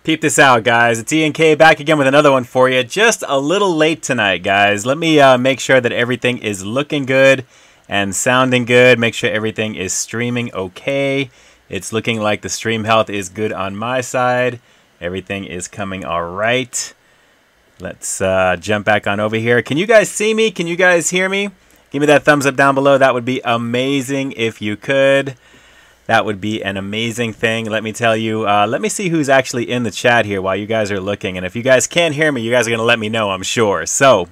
Peep this out, guys. It's E&K back again with another one for you. Just a little late tonight, guys. Let me make sure that everything is looking good and sounding good. Make sure everything is streaming okay. It's looking like the stream health is good on my side. Everything is coming all right. Let's jump back on over here. Can you guys see me? Can you guys hear me? Give me that thumbs up down below. That would be amazing if you could. That would be an amazing thing. Let me tell you. Let me see who's actually in the chat here while you guys are looking. And if you guys can't hear me, you guys are going to let me know, I'm sure. So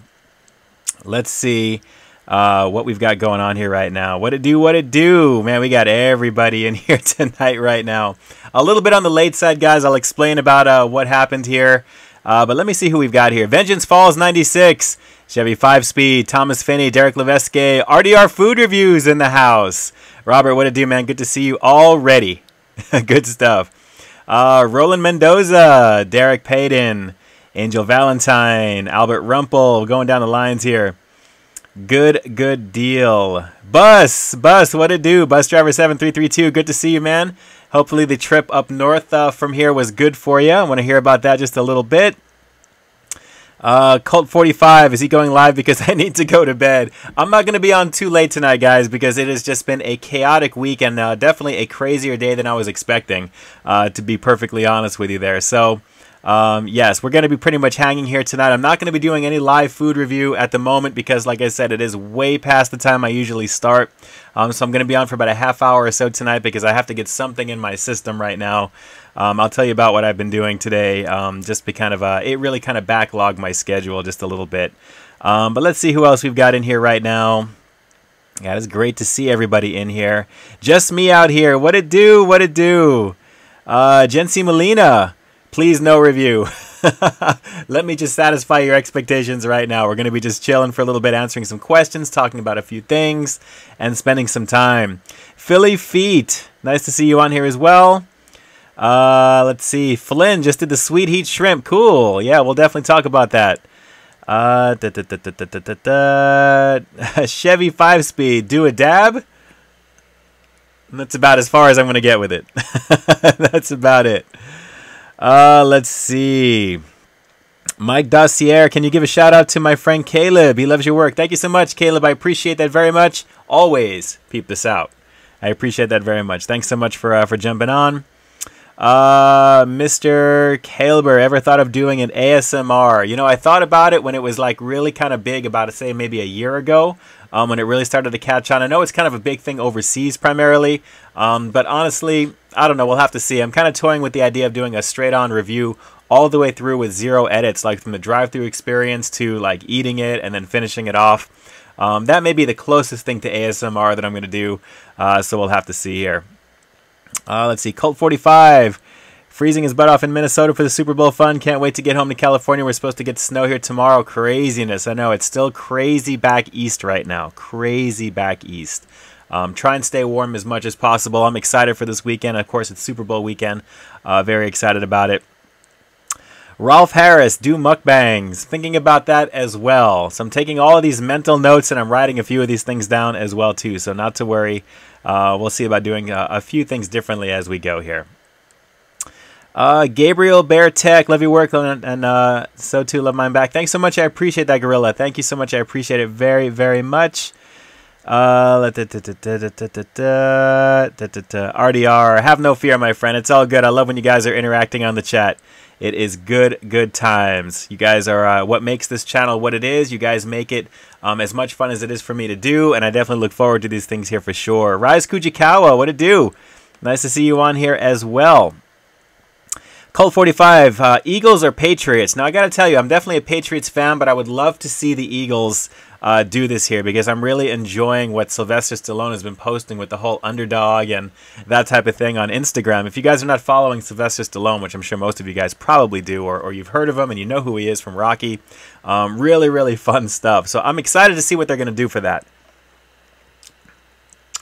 let's see what we've got going on here right now. What it do, what it do. Man, we got everybody in here tonight right now. A little bit on the late side, guys. I'll explain about what happened here. But let me see who we've got here. Vengeance Falls 96, Chevy 5-Speed, Thomas Finney, Derek Levesque, RDR Food Reviews in the house. Robert, what it do, man? Good to see you already. Good stuff. Roland Mendoza, Derek Payton, Angel Valentine, Albert Rumpel, going down the lines here. Good deal. Bus, what it do? Bus driver 7332, good to see you, man. Hopefully the trip up north from here was good for you. I want to hear about that just a little bit. Cult 45, is he going live because I need to go to bed? I'm not going to be on too late tonight, guys, because it has just been a chaotic week and definitely a crazier day than I was expecting, to be perfectly honest with you there. So, yes, we're going to be pretty much hanging here tonight. I'm not going to be doing any live food review at the moment because, like I said, it is way past the time I usually start. So I'm going to be on for about a half hour or so tonight because I have to get something in my system right now. I'll tell you about what I've been doing today, just to kind of, it really kind of backlogged my schedule just a little bit. But let's see who else we've got in here right now. Yeah, it's great to see everybody in here. Just me out here. What it do? What it do? Jency Molina, please no review. Let me just satisfy your expectations right now. We're going to be just chilling for a little bit, answering some questions, talking about a few things, and spending some time. Philly Feet, nice to see you on here as well. Let's see. Flynn just did the sweet heat shrimp. Cool. Yeah, we'll definitely talk about that. Chevy 5-speed. Do a dab? That's about as far as I'm going to get with it. That's about it. Let's see. Mike Dossier, can you give a shout out to my friend Caleb? He loves your work. Thank you so much, Caleb. I appreciate that very much. Always peep this out. I appreciate that very much. Thanks so much for jumping on. Mr. Kalber, ever thought of doing an ASMR? You know, I thought about it when it was like really kind of big, about say maybe a year ago, when it really started to catch on. I know it's kind of a big thing overseas primarily, but honestly, I don't know. We'll have to see. I'm kind of toying with the idea of doing a straight-on review all the way through with zero edits, like from the drive-through experience to like eating it and then finishing it off. That may be the closest thing to ASMR that I'm going to do, so we'll have to see here. Let's see, Cult 45, freezing his butt off in Minnesota for the Super Bowl fun. Can't wait to get home to California. We're supposed to get snow here tomorrow. Craziness. I know, it's still crazy back east right now. Crazy back east. Try and stay warm as much as possible. I'm excited for this weekend. Of course, it's Super Bowl weekend. Very excited about it. Rolf Harris, do mukbangs. Thinking about that as well. So I'm taking all of these mental notes and I'm writing a few of these things down as well too. So not to worry. We'll see about doing a few things differently as we go here. Gabriel Bear Tech, love your work, and so too love mine back. Thanks so much. I appreciate that, Gorilla. Thank you so much. I appreciate it very, very much. RDR, have no fear, my friend. It's all good. I love when you guys are interacting on the chat. It is good times. You guys are what makes this channel what it is. You guys make it as much fun as it is for me to do, and I definitely look forward to these things here for sure. Rise Kujikawa, what it do? Nice to see you on here as well. Cult 45, Eagles or Patriots? Now, I got to tell you, I'm definitely a Patriots fan, but I would love to see the Eagles do this here because I'm really enjoying what Sylvester Stallone has been posting with the whole underdog and that type of thing on Instagram. If you guys are not following Sylvester Stallone, which I'm sure most of you guys probably do, or you've heard of him and you know who he is from Rocky, really fun stuff. So I'm excited to see what they're going to do for that.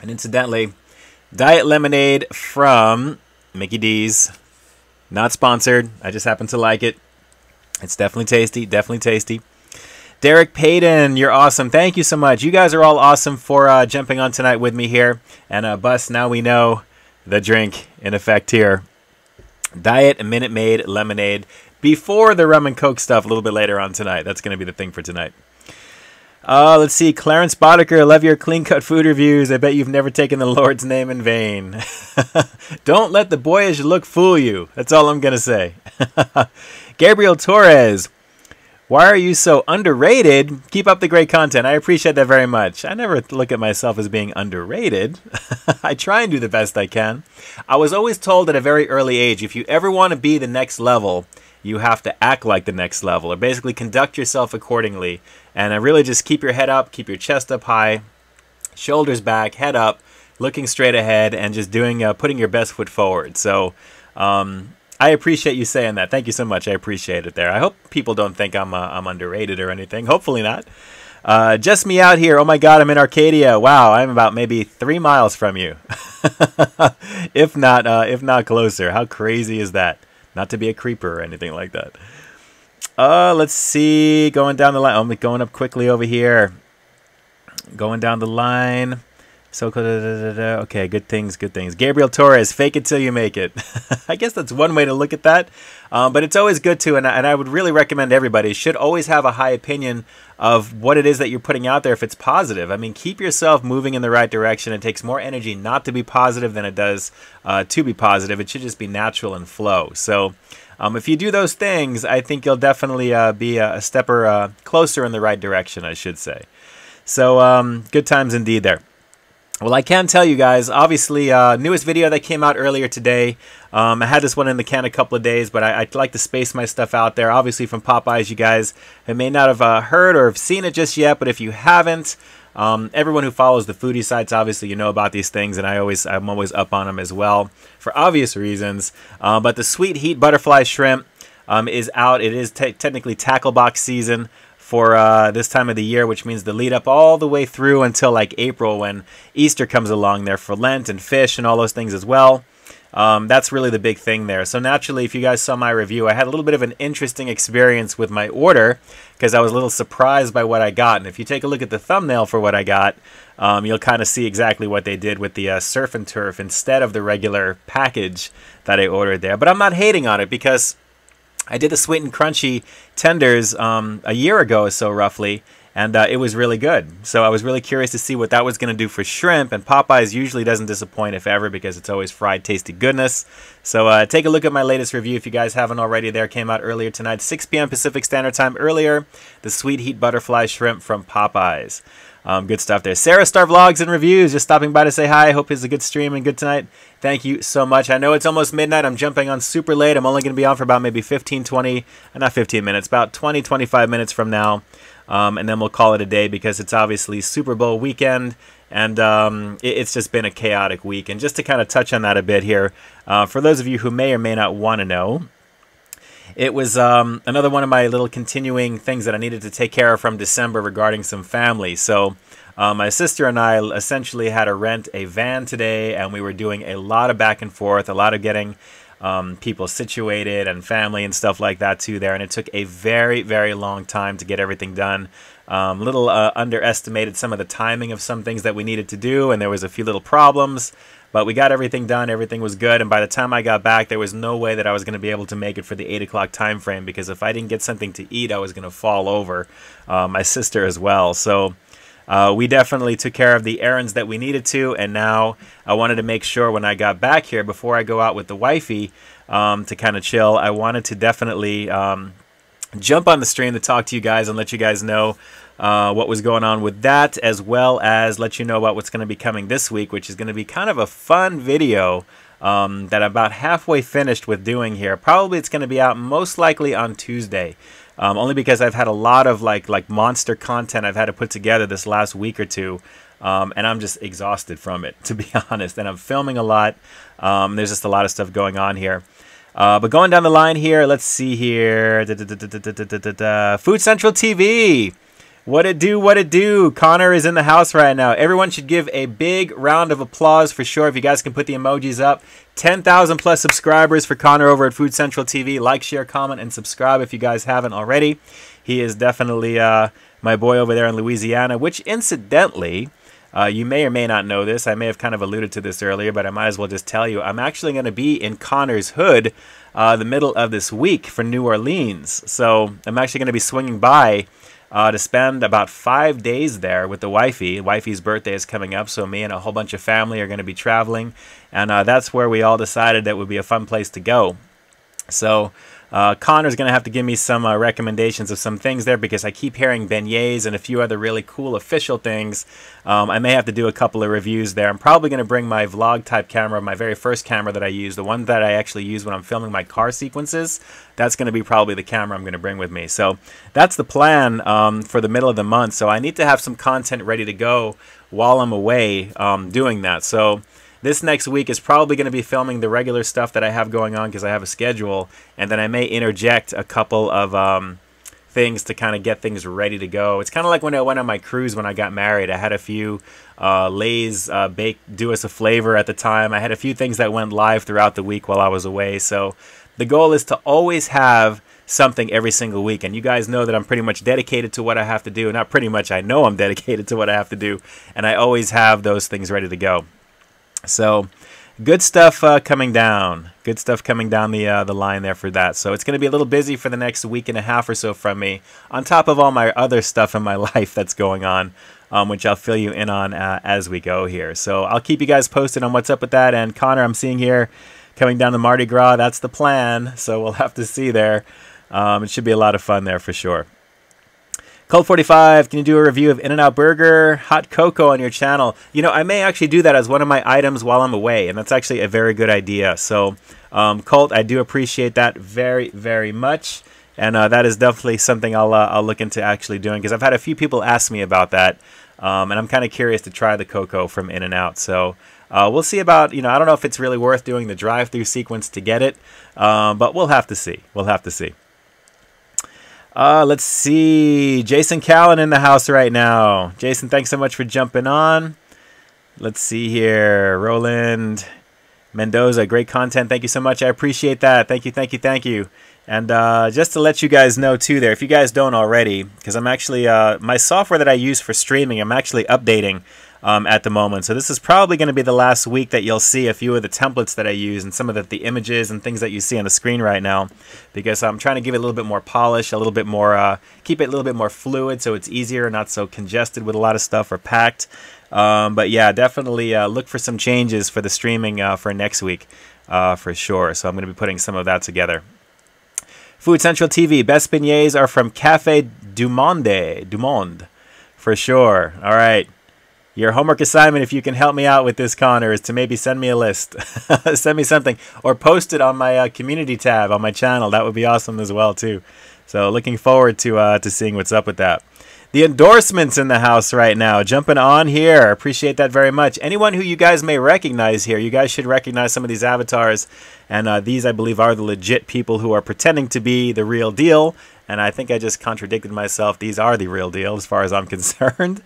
And incidentally, Diet Lemonade from Mickey D's. Not sponsored. I just happen to like it. It's definitely tasty. Definitely tasty. Derek Payton, you're awesome. Thank you so much. You guys are all awesome for jumping on tonight with me here. And Bus, now we know the drink in effect here. Diet Minute Maid Lemonade before the rum and coke stuff a little bit later on tonight. That's going to be the thing for tonight. Let's see. Clarence Boddicker, love your clean-cut food reviews. I bet you've never taken the Lord's name in vain. Don't let the boyish look fool you. That's all I'm going to say. Gabriel Torres, why are you so underrated? Keep up the great content. I appreciate that very much. I never look at myself as being underrated. I try and do the best I can. I was always told at a very early age, if you ever want to be the next level, you have to act like the next level, or basically conduct yourself accordingly. And really just keep your head up, keep your chest up high, shoulders back, head up, looking straight ahead, and just doing putting your best foot forward. So I appreciate you saying that. Thank you so much. I appreciate it there. I hope people don't think I'm underrated or anything. Hopefully not. Just me out here. Oh my God, I'm in Arcadia. Wow, I'm about maybe 3 miles from you, if not closer. How crazy is that? Not to be a creeper or anything like that. Let's see. Going down the line. I'm going up quickly over here. Going down the line. So, okay, good things, good things. Gabriel Torres, fake it till you make it. I guess that's one way to look at that. But it's always good to, and I would really recommend everybody should always have a high opinion of what it is that you're putting out there if it's positive. I mean, keep yourself moving in the right direction. It takes more energy not to be positive than it does to be positive. It should just be natural and flow. So if you do those things, I think you'll definitely be a stepper closer in the right direction, I should say. So good times indeed there. Well, I can tell you guys, obviously, newest video that came out earlier today. I had this one in the can a couple of days, but I like to space my stuff out there. Obviously, from Popeyes, you guys may not have heard or have seen it just yet, but if you haven't, everyone who follows the foodie sites, obviously, you know about these things, and I'm always up on them as well, for obvious reasons. But the Sweet Heat Butterfly Shrimp is out. It is technically tackle box season for this time of the year, which means the lead up all the way through until like April when Easter comes along there for Lent and fish and all those things as well. That's really the big thing there. So naturally, if you guys saw my review, I had a little bit of an interesting experience with my order because I was a little surprised by what I got. And if you take a look at the thumbnail for what I got, you'll kind of see exactly what they did with the surf and turf instead of the regular package that I ordered there. But I'm not hating on it because I did the sweet and crunchy tenders a year ago or so roughly, and it was really good. So I was really curious to see what that was going to do for shrimp, and Popeyes usually doesn't disappoint if ever because it's always fried tasty goodness. So take a look at my latest review if you guys haven't already. There came out earlier tonight, 6 p.m. Pacific Standard Time earlier, the Sweet Heat Butterfly Shrimp from Popeyes. Good stuff there. Sarah Star Vlogs and Reviews, just stopping by to say hi. Hope it's a good stream and good tonight. Thank you so much. I know it's almost midnight. I'm jumping on super late. I'm only going to be on for about maybe 15, 20, not 15 minutes, about 20, 25 minutes from now. And then we'll call it a day because it's obviously Super Bowl weekend. And it's just been a chaotic week. And just to kind of touch on that a bit here, for those of you who may or may not want to know, it was another one of my little continuing things that I needed to take care of from December regarding some family. So my sister and I essentially had to rent a van today, and we were doing a lot of back and forth, a lot of getting people situated and family and stuff like that too there. And it took a very, very long time to get everything done. Little underestimated some of the timing of some things that we needed to do, and there was a few little problems. But we got everything done. Everything was good. And by the time I got back, there was no way that I was going to be able to make it for the 8 o'clock time frame because if I didn't get something to eat, I was going to fall over. My sister as well. So we definitely took care of the errands that we needed to. And now I wanted to make sure when I got back here, before I go out with the wifey to kind of chill, I wanted to definitely jump on the stream to talk to you guys and let you guys know what was going on with that, as well as let you know about what's going to be coming this week, which is going to be kind of a fun video that I'm about halfway finished with doing here. Probably it's going to be out most likely on Tuesday, only because I've had a lot of like monster content I've had to put together this last week or two, and I'm just exhausted from it, to be honest, and I'm filming a lot. There's just a lot of stuff going on here. But going down the line here, let's see here. Food Central TV. What it do, what it do. Connor is in the house right now. Everyone should give a big round of applause for sure. If you guys can put the emojis up. 10,000 plus subscribers for Connor over at Food Central TV. Like, share, comment, and subscribe if you guys haven't already. He is definitely my boy over there in Louisiana, which incidentally, you may or may not know this. I may have kind of alluded to this earlier, but I might as well just tell you. I'm actually going to be in Connor's hood the middle of this week for New Orleans. So I'm actually going to be swinging by to spend about 5 days there with the wifey. Wifey's birthday is coming up, so me and a whole bunch of family are going to be traveling. And that's where we all decided that would be a fun place to go. So Connor's going to have to give me some recommendations of some things there because I keep hearing beignets and a few other really cool official things. I may have to do a couple of reviews there. I'm probably going to bring my vlog type camera, my very first camera that I use, the one that I actually use when I'm filming my car sequences. That's going to be probably the camera I'm going to bring with me. So that's the plan for the middle of the month. So I need to have some content ready to go while I'm away doing that. So this next week is probably going to be filming the regular stuff that I have going on because I have a schedule, and then I may interject a couple of things to kind of get things ready to go. It's kind of like when I went on my cruise when I got married. I had a few Lay's Bake Do Us a Flavor at the time. I had a few things that went live throughout the week while I was away. So the goal is to always have something every single week. And you guys know that I'm pretty much dedicated to what I have to do. Not pretty much, I know I'm dedicated to what I have to do. And I always have those things ready to go. So good stuff coming down. Good stuff coming down the line there for that. So it's going to be a little busy for the next week and a half or so from me, on top of all my other stuff in my life that's going on, which I'll fill you in on as we go here. So I'll keep you guys posted on what's up with that. And Connor, I'm seeing here coming down to Mardi Gras. That's the plan. So we'll have to see there. It should be a lot of fun there for sure. Cold 45, can you do a review of In-N-Out Burger hot cocoa on your channel? You know, I may actually do that as one of my items while I'm away, and that's actually a very good idea. So, Colt, I do appreciate that very, very much, and that is definitely something I'll look into actually doing, because I've had a few people ask me about that, and I'm kind of curious to try the cocoa from In-N-Out. So, we'll see about, you know, I don't know if it's really worth doing the drive-through sequence to get it, but we'll have to see. We'll have to see. Let's see. Jason Callan in the house right now. Jason, thanks so much for jumping on. Let's see here. Roland Mendoza, great content. Thank you so much. I appreciate that. Thank you, thank you, thank you. And just to let you guys know too there, if you guys don't already, because I'm actually, my software that I use for streaming, I'm actually updating at the moment. So this is probably going to be the last week that you'll see a few of the templates that I use and some of the images and things that you see on the screen right now, because I'm trying to give it a little bit more polish, a little bit more, keep it a little bit more fluid so it's easier, not so congested with a lot of stuff or packed. But yeah, definitely look for some changes for the streaming for next week for sure. So I'm going to be putting some of that together. Food Central TV, best beignets are from Cafe du Monde, for sure. All right. Your homework assignment, if you can help me out with this, Connor, is to maybe send me a list. Send me something. Or post it on my community tab on my channel. That would be awesome as well, too. So looking forward to seeing what's up with that. The endorsements in the house right now. Jumping on here. Appreciate that very much. Anyone who you guys may recognize here. You guys should recognize some of these avatars. And these, I believe, are the legit people who are pretending to be the real deal. And I think I just contradicted myself. These are the real deal as far as I'm concerned.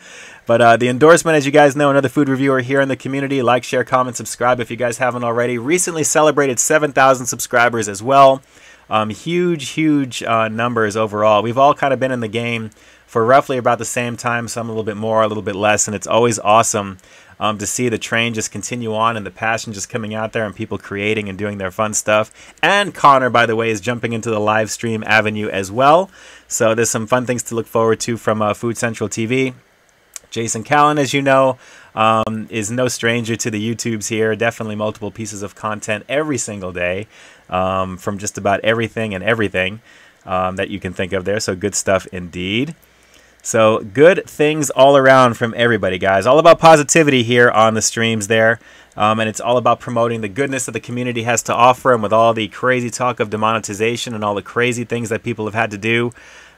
But the endorsement, as you guys know, another food reviewer here in the community. Like, share, comment, subscribe if you guys haven't already. Recently celebrated 7,000 subscribers as well. Huge, huge numbers overall. We've all kind of been in the game for roughly about the same time. Some a little bit more, a little bit less. And it's always awesome to see the train just continue on and the passion just coming out there and people creating and doing their fun stuff. And Connor, by the way, is jumping into the live stream avenue as well. So there's some fun things to look forward to from Food Central TV. Jason Callan, as you know, is no stranger to the YouTubes here. Definitely multiple pieces of content every single day from just about everything and everything that you can think of there. So good stuff indeed. So good things all around from everybody, guys. All about positivity here on the streams there. And it's all about promoting the goodness that the community has to offer. And with all the crazy talk of demonetization and all the crazy things that people have had to do,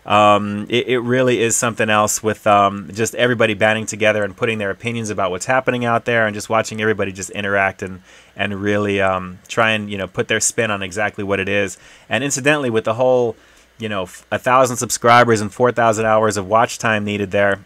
it really is something else with just everybody banding together and putting their opinions about what's happening out there and just watching everybody just interact and really try and, you know, put their spin on exactly what it is. And incidentally, with the whole, you know, 1,000 subscribers and 4,000 hours of watch time needed there,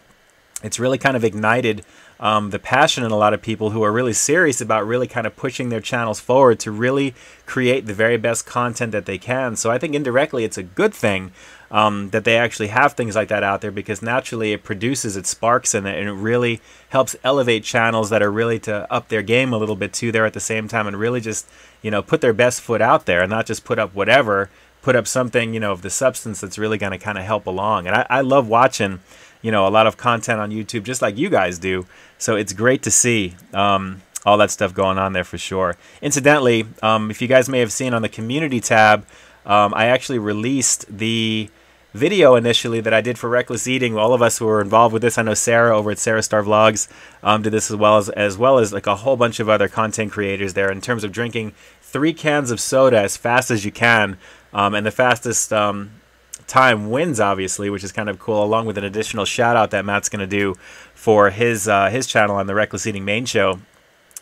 it's really kind of ignited the passion in a lot of people who are really serious about really kind of pushing their channels forward to really create the very best content that they can. So I think indirectly it's a good thing that they actually have things like that out there, because naturally it produces, it sparks, and it really helps elevate channels that are really to up their game a little bit too there at the same time, and really just, you know, put their best foot out there and not just put up whatever, put up something, you know, of the substance that's really going to kind of help along. And I love watching, you know, a lot of content on YouTube just like you guys do. So it's great to see all that stuff going on there for sure. Incidentally, if you guys may have seen on the community tab, I actually released the video initially that I did for Reckless Eating. All of us who were involved with this, I know Sarah over at Sarah Star Vlogs did this as well as like a whole bunch of other content creators there, in terms of drinking 3 cans of soda as fast as you can, and the fastest time wins, obviously, which is kind of cool, along with an additional shout out that Matt's going to do for his channel on the Reckless Eating main show.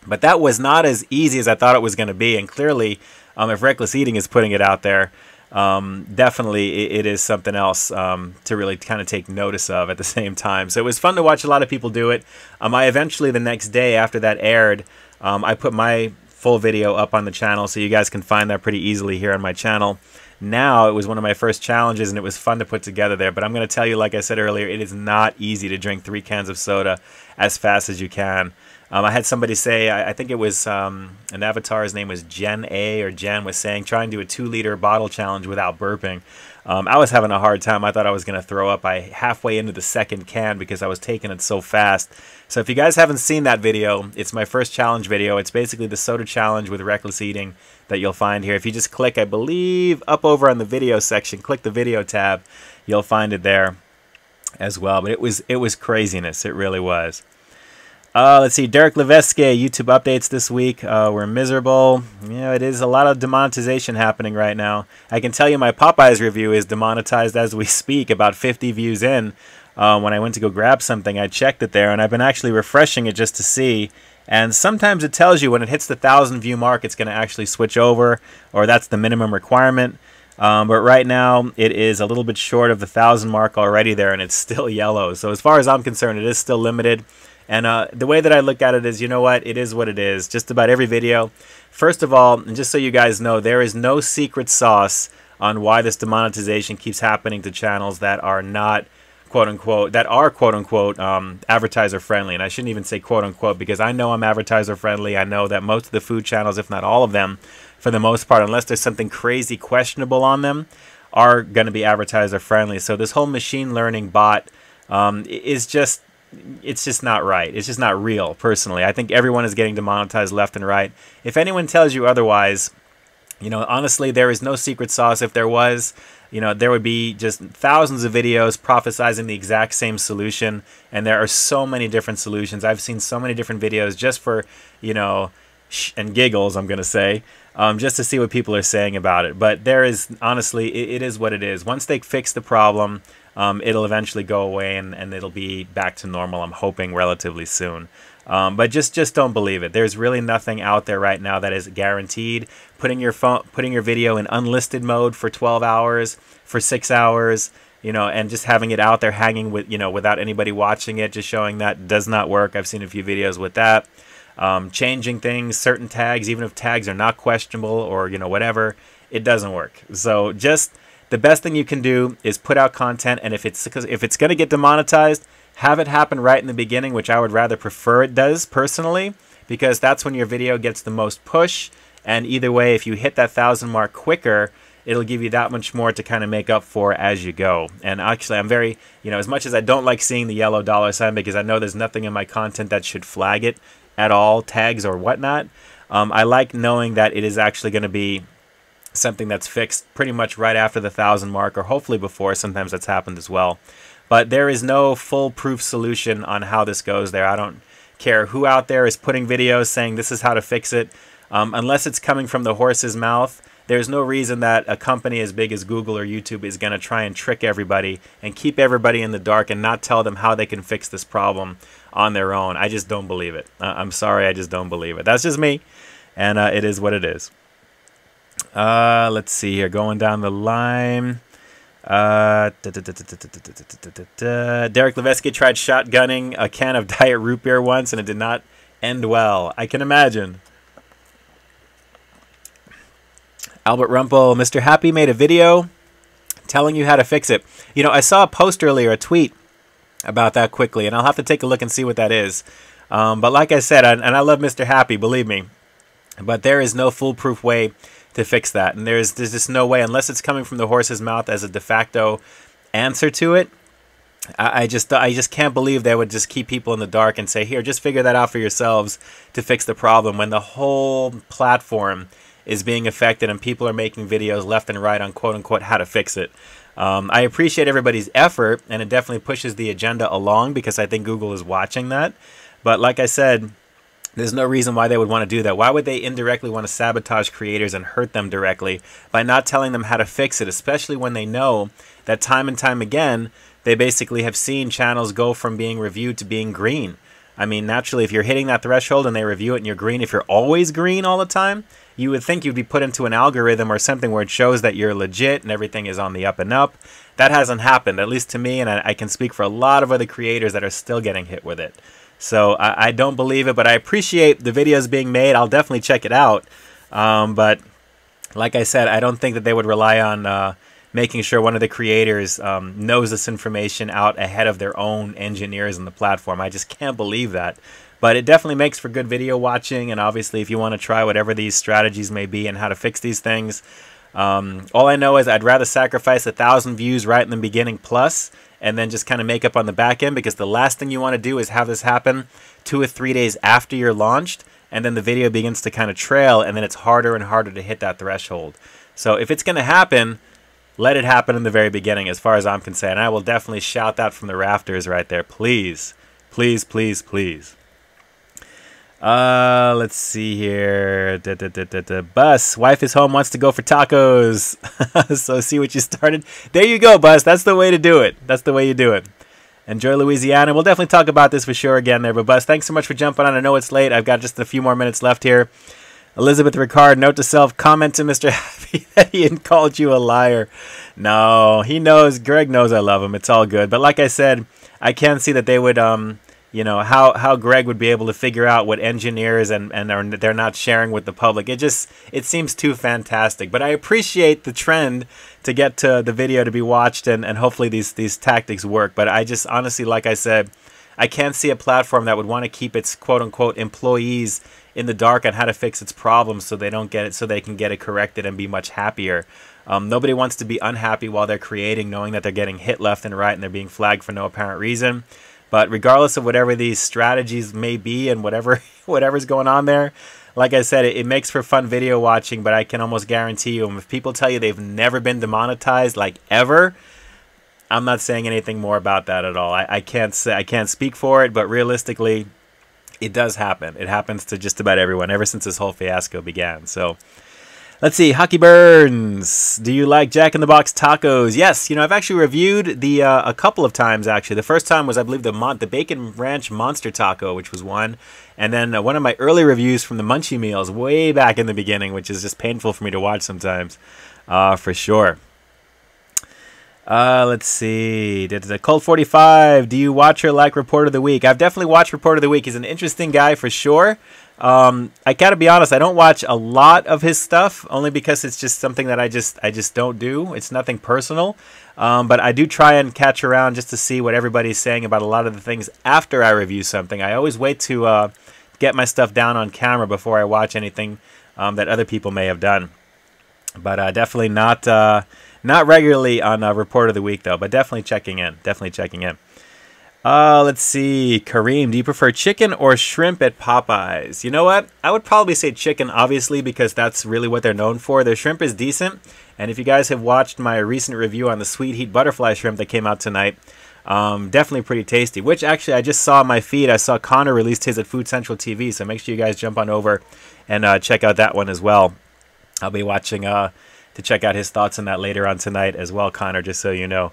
But that was not as easy as I thought it was going to be, and clearly if Reckless Eating is putting it out there, definitely it is something else to really kind of take notice of at the same time. So it was fun to watch a lot of people do it. I eventually, the next day after that aired, I put my full video up on the channel, so you guys can find that pretty easily here on my channel. now. It was one of my first challenges, and it was fun to put together there. But I'm going to tell you, like I said earlier, it is not easy to drink 3 cans of soda as fast as you can. I had somebody say, I think it was an avatar, his name was Jen A, or Jen, was saying, try and do a 2-liter bottle challenge without burping. I was having a hard time. I thought I was going to throw up. I halfway into the second can because I was taking it so fast. So if you guys haven't seen that video, it's my first challenge video. It's basically the soda challenge with reckless eating that you'll find here. If you just click, I believe, up over on the video section, click the video tab, you'll find it there as well. But it was craziness. It really was. Let's see, Derek Leveske, YouTube updates this week. We're miserable. It is a lot of demonetization happening right now. I can tell you my Popeyes review is demonetized as we speak, about 50 views in. When I went to go grab something, I checked it there, and I've been actually refreshing it just to see. And sometimes it tells you when it hits the 1,000 view mark, it's going to actually switch over, or that's the minimum requirement. But right now, it is a little bit short of the 1,000 mark already there, and it's still yellow. So as far as I'm concerned, it is still limited. And the way that I look at it is, you know what? It is what it is. Just about every video. First of all, and just so you guys know, there is no secret sauce on why this demonetization keeps happening to channels that are not, quote-unquote, advertiser-friendly. And I shouldn't even say quote-unquote, because I know I'm advertiser-friendly. I know that most of the food channels, if not all of them, for the most part, unless there's something crazy questionable on them, are going to be advertiser-friendly. So this whole machine learning bot is just... it's just not right. It's just not real, personally. I think everyone is getting demonetized left and right. If anyone tells you otherwise, honestly, there is no secret sauce. If there was, there would be just thousands of videos prophesizing the exact same solution. And there are so many different solutions. I've seen so many different videos just for, and giggles, I'm going to say, just to see what people are saying about it. But there is, honestly, it is what it is. Once they fix the problem, it'll eventually go away, and it'll be back to normal, I'm hoping, relatively soon. But just don't believe it. There's really nothing out there right now that is guaranteed. Putting your video in unlisted mode for 12 hours, for 6 hours, and just having it out there hanging with, without anybody watching it, just showing that does not work. I've seen a few videos with that. Changing things, certain tags, even if tags are not questionable or, whatever, it doesn't work. So just... the best thing you can do is put out content, and if it's going to get demonetized, have it happen right in the beginning, which I would rather prefer it does, personally, because that's when your video gets the most push. And either way, if you hit that 1,000 mark quicker, it'll give you that much more to kind of make up for as you go. And actually, I'm very, as much as I don't like seeing the yellow $sign, because I know there's nothing in my content that should flag it at all, tags or whatnot, I like knowing that it is actually going to be something that's fixed pretty much right after the 1,000 mark, or hopefully before. Sometimes that's happened as well. But there is no foolproof solution on how this goes there. I don't care who out there is putting videos saying this is how to fix it. Unless it's coming from the horse's mouth, there's no reason that a company as big as Google or YouTube is going to try and trick everybody and keep everybody in the dark and not tell them how they can fix this problem on their own. I just don't believe it. I'm sorry, I just don't believe it. That's just me, and it is what it is. Let's see here, going down the line. Derek Leveske tried shotgunning a can of Diet Root Beer once, and it did not end well. I can imagine. Albert Rumpel, Mr. Happy made a video telling you how to fix it. I saw a post earlier, a tweet about that quickly, and I'll have to take a look and see what that is. But like I said, and I love Mr. Happy, believe me, but there is no foolproof way to fix that, and there's just no way, unless it's coming from the horse's mouth as a de facto answer to it. I just can't believe they would just keep people in the dark and say, here, just figure that out for yourselves to fix the problem, when the whole platform is being affected and people are making videos left and right on quote-unquote how to fix it. I appreciate everybody's effort, and it definitely pushes the agenda along, because I think Google is watching that. But like I said, there's no reason why they would want to do that. Why would they indirectly want to sabotage creators and hurt them directly by not telling them how to fix it, especially when they know that time and time again, they basically have seen channels go from being reviewed to being green. I mean, naturally, if you're hitting that threshold and they review it and you're green, if you're always green all the time, you would think you'd be put into an algorithm or something where it shows that you're legit and everything is on the up and up. That hasn't happened, at least to me, and I can speak for a lot of other creators that are still getting hit with it. So I don't believe it, but I appreciate the videos being made. I'll definitely check it out. But like I said, I don't think that they would rely on making sure one of the creators knows this information out ahead of their own engineers on the platform. I just can't believe that. But it definitely makes for good video watching, and obviously if you want to try whatever these strategies may be and how to fix these things, all I know is I'd rather sacrifice 1,000 views right in the beginning plus, and then just kind of make up on the back end, because the last thing you want to do is have this happen 2 or 3 days after you're launched, and then the video begins to kind of trail, and then it's harder and harder to hit that threshold. So if it's going to happen, let it happen in the very beginning, as far as I'm concerned. I will definitely shout that from the rafters right there. Please, please, please, please. Let's see here. Bus, wife is home, wants to go for tacos. So see what you started. There you go, Bus. That's the way to do it. That's the way you do it. Enjoy Louisiana. We'll definitely talk about this for sure again there. But Bus, thanks so much for jumping on. I know it's late. I've got just a few more minutes left here. Elizabeth Ricard, note to self, comment to Mr. Happy that he had called you a liar. No, he knows. Greg knows I love him. It's all good. But like I said, I can see that they would, you know, how Greg would be able to figure out what engineers and they're not sharing with the public. It seems too fantastic. But I appreciate the trend to get to the video to be watched, and hopefully these tactics work. But I just honestly, like I said, I can't see a platform that would want to keep its quote-unquote employees in the dark on how to fix its problems so they don't get it, so they can get it corrected and be much happier. Nobody wants to be unhappy while they're creating, knowing that they're getting hit left and right and they're being flagged for no apparent reason. But regardless of whatever these strategies may be and whatever's going on there, like I said, it makes for fun video watching. But I can almost guarantee you, if people tell you they've never been demonetized, like ever, I'm not saying anything more about that at all. I can't speak for it, but realistically, it does happen. It happens to just about everyone ever since this whole fiasco began. So let's see. Hockey Burns, do you like Jack in the Box tacos? Yes, you know, I've actually reviewed the a couple of times actually. The first time was, I believe, the Bacon Ranch Monster Taco, which was one, and then one of my early reviews from the Munchie Meals way back in the beginning, which is just painful for me to watch sometimes, for sure. Let's see. Cold 45. Do you watch or like Report of the Week? I've definitely watched Report of the Week. He's an interesting guy for sure. I gotta be honest, I don't watch a lot of his stuff, only because it's just something that I just don't do. It's nothing personal. But I do try and catch around just to see what everybody's saying about a lot of the things after I review something. I always wait to get my stuff down on camera before I watch anything that other people may have done. But definitely not regularly on Report of the Week, though, but definitely checking in. Definitely checking in. Let's see. Kareem, do you prefer chicken or shrimp at Popeyes? You know what? I would probably say chicken, obviously, because that's really what they're known for. Their shrimp is decent. And if you guys have watched my recent review on the Sweet Heat Butterfly Shrimp that came out tonight, definitely pretty tasty. Which, actually, I just saw on my feed. I saw Connor released his at Food Central TV, so make sure you guys jump on over and check out that one as well. I'll be watching to check out his thoughts on that later on tonight as well, Connor, just so you know.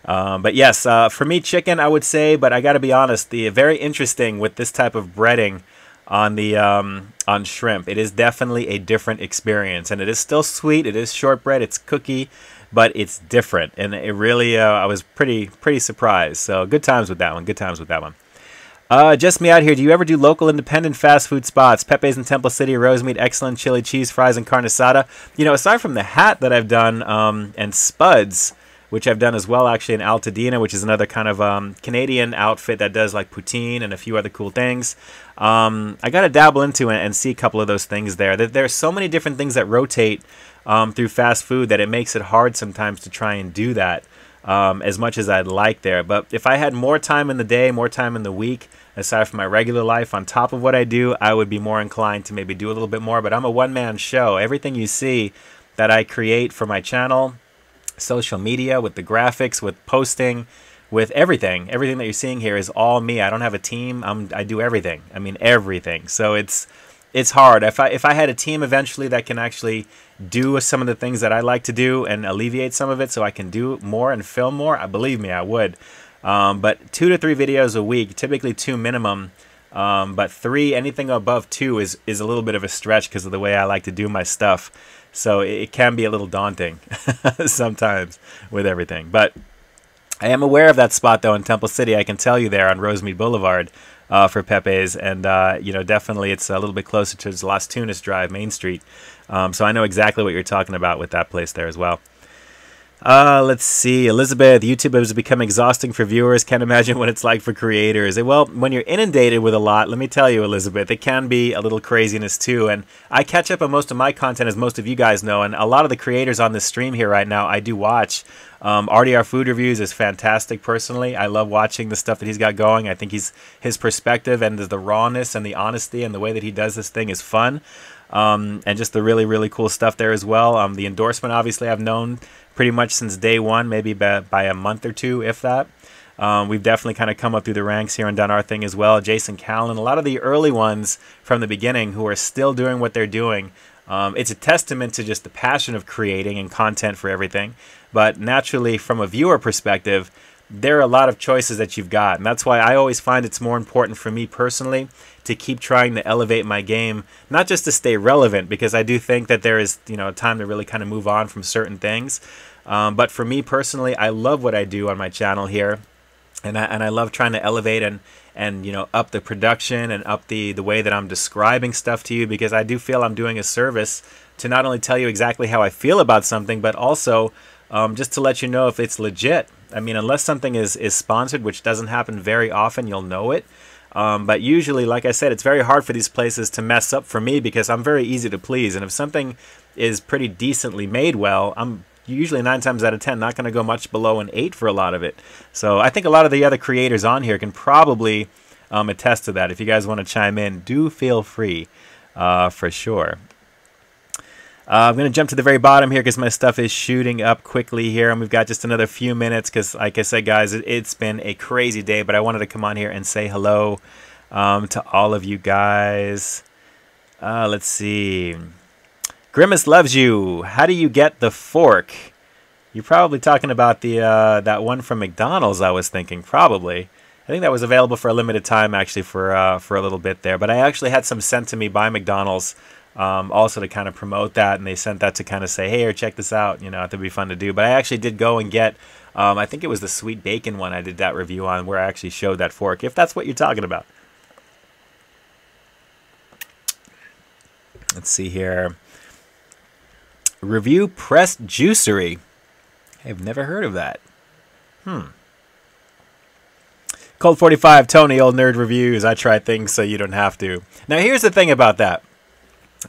But yes, for me, chicken, I would say, but I got to be honest, very interesting with this type of breading on the on shrimp. It is definitely a different experience, and it is still sweet. It is shortbread. It's cookie, but it's different, and it really I was pretty surprised. So good times with that one. Good times with that one. Just me out here. Do you ever do local independent fast food spots? Pepe's in Temple City, Rosemeat, excellent chili cheese fries, and carne asada. You know, aside from the hat that I've done, and Spuds, which I've done as well, actually, in Altadena, which is another kind of Canadian outfit that does like poutine and a few other cool things. I got to dabble into it and see a couple of those things there. There's so many different things that rotate through fast food that it makes it hard sometimes to try and do that. As much as I'd like there. But if I had more time in the day, more time in the week, aside from my regular life on top of what I do, I would be more inclined to maybe do a little bit more. But I'm a one-man show. Everything you see that I create for my channel, social media, with the graphics, with posting, with everything that you're seeing here is all me. I don't have a team. I do everything. I mean, everything. So it's hard. If I had a team eventually that can actually do some of the things that I like to do and alleviate some of it so I can do more and film more, believe me, I would. But 2 to 3 videos a week, typically 2 minimum. But 3, anything above 2 is a little bit of a stretch because of the way I like to do my stuff. So it can be a little daunting sometimes with everything. But I am aware of that spot, though, in Temple City. I can tell you there on Rosemead Boulevard. for Pepe's, and you know, definitely it's a little bit closer to Las Tunas Drive, Main Street. So I know exactly what you're talking about with that place there as well. Let's see. Elizabeth, YouTube has become exhausting for viewers. Can't imagine what it's like for creators. Well, when you're inundated with a lot, let me tell you, Elizabeth, it can be a little craziness too. And I catch up on most of my content, as most of you guys know. And a lot of the creators on this stream here right now, I do watch. RDR Food Reviews is fantastic personally. I love watching the stuff that he's got going. I think his perspective and the rawness and the honesty and the way that he does this thing is fun. And just the really, really cool stuff there as well. The endorsement, obviously, I've known pretty much since day one, maybe by a month or two, if that. We've definitely kind of come up through the ranks here and done our thing as well. Jason Callan, a lot of the early ones from the beginning who are still doing what they're doing. It's a testament to just the passion of creating and content for everything. But naturally, from a viewer perspective, there are a lot of choices that you've got. And that's why I always find it's more important for me personally to keep trying to elevate my game, not just to stay relevant, because I do think that there is, you know, time to really kind of move on from certain things. But for me personally, I love what I do on my channel here. And I love trying to elevate and you know, up the production and up the way that I'm describing stuff to you, because I do feel I'm doing a service to not only tell you exactly how I feel about something, but also just to let you know if it's legit. I mean, unless something is sponsored, which doesn't happen very often, you'll know it. But usually, like I said, it's very hard for these places to mess up for me, because I'm very easy to please. And if something is pretty decently made well, I'm usually 9 times out of 10 not going to go much below an 8 for a lot of it. So I think a lot of the other creators on here can probably attest to that. If you guys want to chime in, do feel free for sure. I'm going to jump to the very bottom here because my stuff is shooting up quickly here, and we've got just another few minutes because, like I said, guys, it's been a crazy day, but I wanted to come on here and say hello to all of you guys. Let's see. Grimace loves you. How do you get the fork? You're probably talking about the that one from McDonald's, I was thinking. Probably. I think that was available for a limited time, actually, for a little bit there. But I actually had some sent to me by McDonald's, also to kind of promote that, and they sent that to kind of say, hey, here, check this out. You know, I thought it'd be fun to do. But I actually did go and get, I think it was the sweet bacon one I did that review on, where I actually showed that fork, if that's what you're talking about. Let's see here. Review Pressed Juicery. I've never heard of that. Cold 45, Tony, old nerd reviews. I try things so you don't have to. Now, here's the thing about that.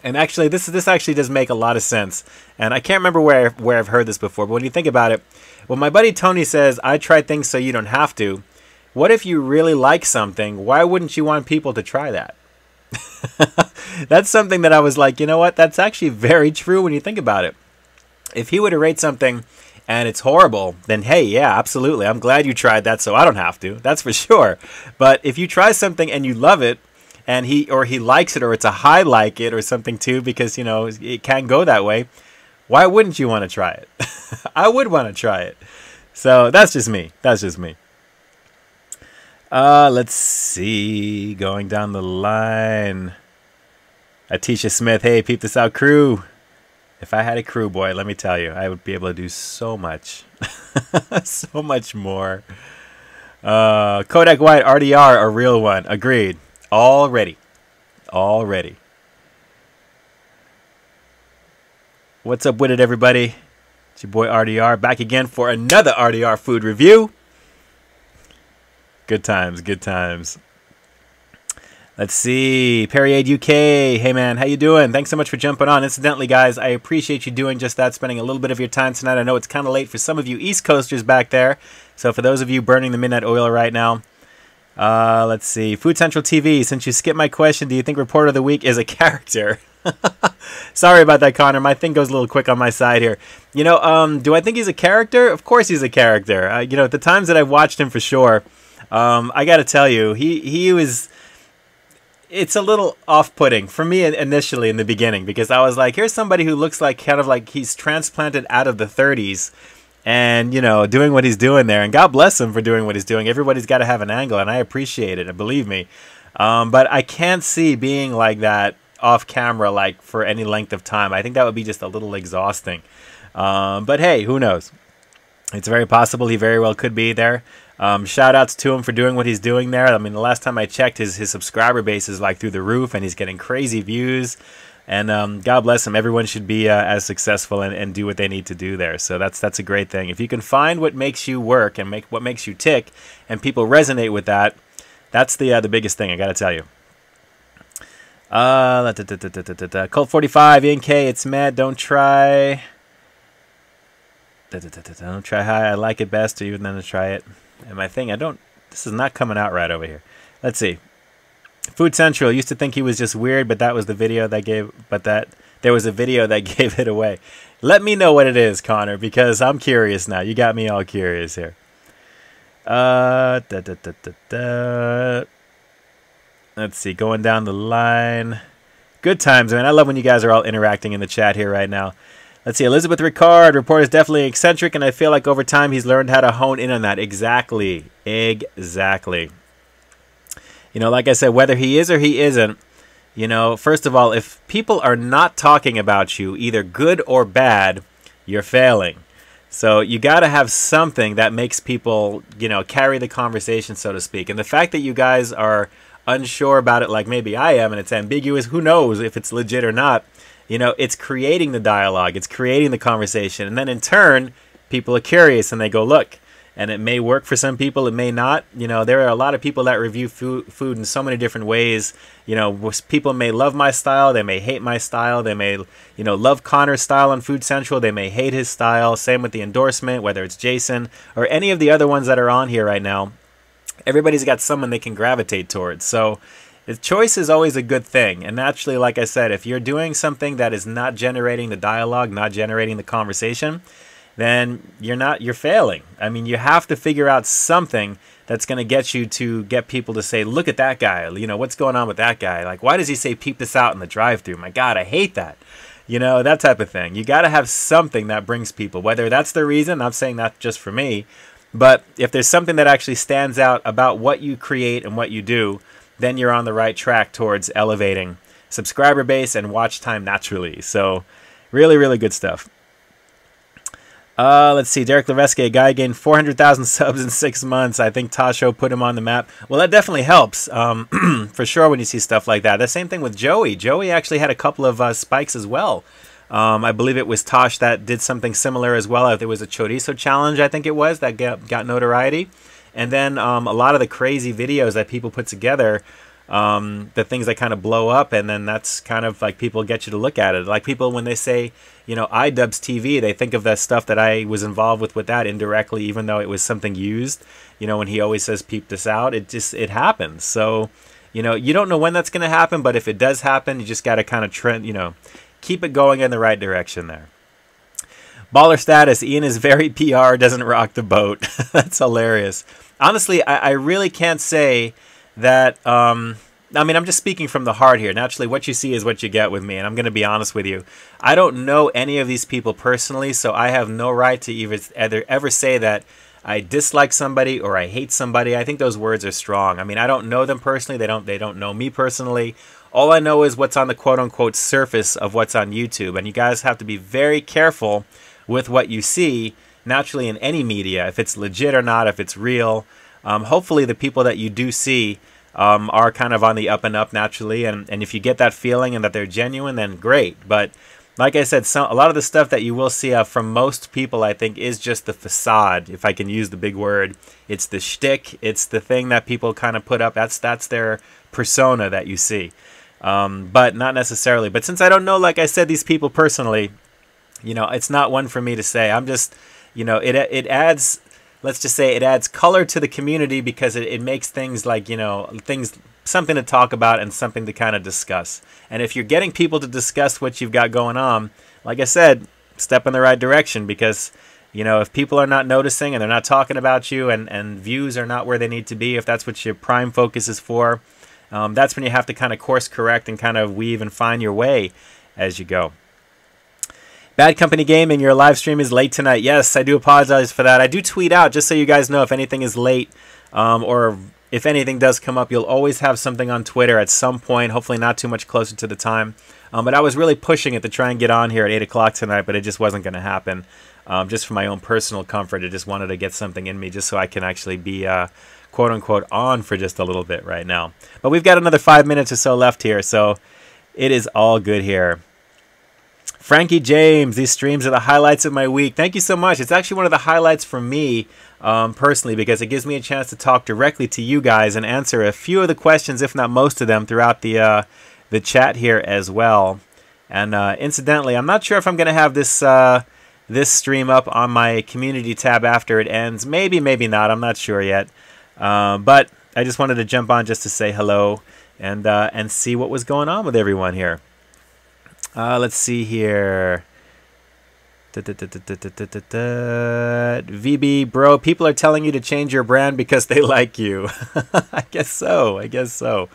And actually, this actually does make a lot of sense. And I can't remember where I've heard this before, but when you think about it, when my buddy Tony says, I try things so you don't have to, what if you really like something? Why wouldn't you want people to try that? That's something that I was like, you know what? That's actually very true when you think about it. If he were to rate something and it's horrible, then hey, yeah, absolutely. I'm glad you tried that so I don't have to. That's for sure. But if you try something and you love it, and he likes it, or it's a high like it or something too, because, you know, it can go that way, why wouldn't you want to try it? I would want to try it. So that's just me. That's just me. Let's see. Going down the line. Atisha Smith, hey, Peep This Out crew. If I had a crew, boy, let me tell you, I would be able to do so much. So much more. Kodak White, RDR, a real one. Agreed. Already. What's up with it, everybody? It's your boy RDR, back again for another RDR food review. Good times, good times. Let's see. Perriade UK. Hey, man. How you doing? Thanks so much for jumping on. Incidentally, guys, I appreciate you doing just that, spending a little bit of your time tonight. I know it's kind of late for some of you East Coasters back there. So for those of you burning the midnight oil right now, let's see. Food Central TV. Since you skipped my question, do you think Reporter of the Week is a character? Sorry about that, Connor. My thing goes a little quick on my side here. You know, do I think he's a character? Of course he's a character. You know, at the times that I've watched him for sure, I got to tell you, he was... It's a little off-putting for me initially in the beginning, because I was like, here's somebody who looks like kind of like he's transplanted out of the 30s and, you know, doing what he's doing there. And God bless him for doing what he's doing. Everybody's got to have an angle, and I appreciate it, believe me. But I can't see being like that off camera, like for any length of time. I think that would be just a little exhausting. But hey, who knows? It's very possible he very well could be there. Shout outs to him for doing what he's doing there. I mean, the last time I checked, his subscriber base is like through the roof, and he's getting crazy views. And God bless him. Everyone should be as successful and do what they need to do there. So that's a great thing. If you can find what makes you work and what makes you tick, and people resonate with that, that's the biggest thing, I got to tell you. Colt 45, Ian K, it's mad. Don't try. Don't try high. I like it best, or even then to try it. And my thing, this is not coming out right over here. Let's see. Food Central used to think he was just weird, but that was the video that gave, there was a video that gave it away. Let me know what it is, Connor, because I'm curious now. You got me all curious here. Let's see, going down the line. Good times, man. I love when you guys are all interacting in the chat here right now. Let's see, Elizabeth Ricard, report is definitely eccentric, and I feel like over time he's learned how to hone in on that. Exactly. Exactly. You know, like I said, whether he is or he isn't, you know, first of all, if people are not talking about you, either good or bad, you're failing. So you got to have something that makes people, you know, carry the conversation, so to speak. And the fact that you guys are unsure about it, like maybe I am, and it's ambiguous, who knows if it's legit or not, you know, it's creating the dialogue, it's creating the conversation. And then in turn, people are curious and they go, look. And it may work for some people, it may not. You know, there are a lot of people that review food in so many different ways. You know, people may love my style, they may hate my style, they may, you know, love Connor's style on Food Central, they may hate his style. Same with the endorsement, whether it's Jason or any of the other ones that are on here right now. Everybody's got someone they can gravitate towards. So the choice is always a good thing. And naturally, like I said, if you're doing something that is not generating the dialogue, not generating the conversation, then you're failing. I mean, you have to figure out something that's going to get you to get people to say, look at that guy. You know, what's going on with that guy? Like, why does he say peep this out in the drive-thru? My God, I hate that. You know, that type of thing. You got to have something that brings people, whether that's the reason. I'm saying that just for me. But if there's something that actually stands out about what you create and what you do, then you're on the right track towards elevating subscriber base and watch time naturally. So really, really good stuff. Let's see. Derek Leveske, a guy gained 400,000 subs in 6 months. I think Tasho put him on the map. Well, that definitely helps for sure when you see stuff like that. The same thing with Joey. Joey actually had a couple of spikes as well. I believe it was Tosh that did something similar as well. There was a chorizo challenge, I think it was, that got notoriety. And then a lot of the crazy videos that people put together, the things that kind of blow up, and then that's kind of like people get you to look at it. Like people, when they say, you know, iDubbbz TV, they think of that stuff that I was involved with that indirectly, even though it was something used. You know, when he always says peep this out, it happens. So, you know, you don't know when that's going to happen, but if it does happen, you just got to kind of trend, you know, keep it going in the right direction there. Baller status, Ian is very PR, doesn't rock the boat. That's hilarious. Honestly, I really can't say that, I mean, I'm just speaking from the heart here. Naturally, what you see is what you get with me, and I'm going to be honest with you. I don't know any of these people personally, so I have no right to ever say that I dislike somebody or I hate somebody. I think those words are strong. I mean, I don't know them personally. They don't know me personally. All I know is what's on the quote-unquote surface of what's on YouTube, and you guys have to be very careful with what you see, naturally, in any media, if it's legit or not, if it's real. Hopefully the people that you do see are kind of on the up and up naturally, and if you get that feeling and that they're genuine, then great. But like I said, a lot of the stuff that you will see from most people, I think, is just the facade, if I can use the big word. It's the shtick, it's the thing that people kind of put up. That's their persona that you see, but not necessarily. But since I don't know, like I said, these people personally, you know, it's not one for me to say. I'm just, you know, it adds, let's just say it adds color to the community because it makes things like, you know, something to talk about and something to kind of discuss. And if you're getting people to discuss what you've got going on, like I said, step in the right direction, because, you know, if people are not noticing and they're not talking about you and views are not where they need to be, if that's what your prime focus is for, that's when you have to kind of course correct and kind of weave and find your way as you go. Bad Company Gaming, your live stream is late tonight. Yes, I do apologize for that. I do tweet out, just so you guys know, if anything is late or if anything does come up, you'll always have something on Twitter at some point, hopefully not too much closer to the time. But I was really pushing it to try and get on here at 8 o'clock tonight, but it just wasn't going to happen. just for my own personal comfort. I just wanted to get something in me just so I can actually be quote unquote on for just a little bit right now. But we've got another 5 minutes or so left here, so it is all good here. Frankie James, these streams are the highlights of my week. Thank you so much. It's actually one of the highlights for me personally, because it gives me a chance to talk directly to you guys and answer a few of the questions, if not most of them, throughout the chat here as well. And incidentally, I'm not sure if I'm going to have this this stream up on my community tab after it ends. Maybe, maybe not. I'm not sure yet. But I just wanted to jump on just to say hello and see what was going on with everyone here. Let's see here. VB, bro, people are telling you to change your brand because they like you. I guess so. I guess so.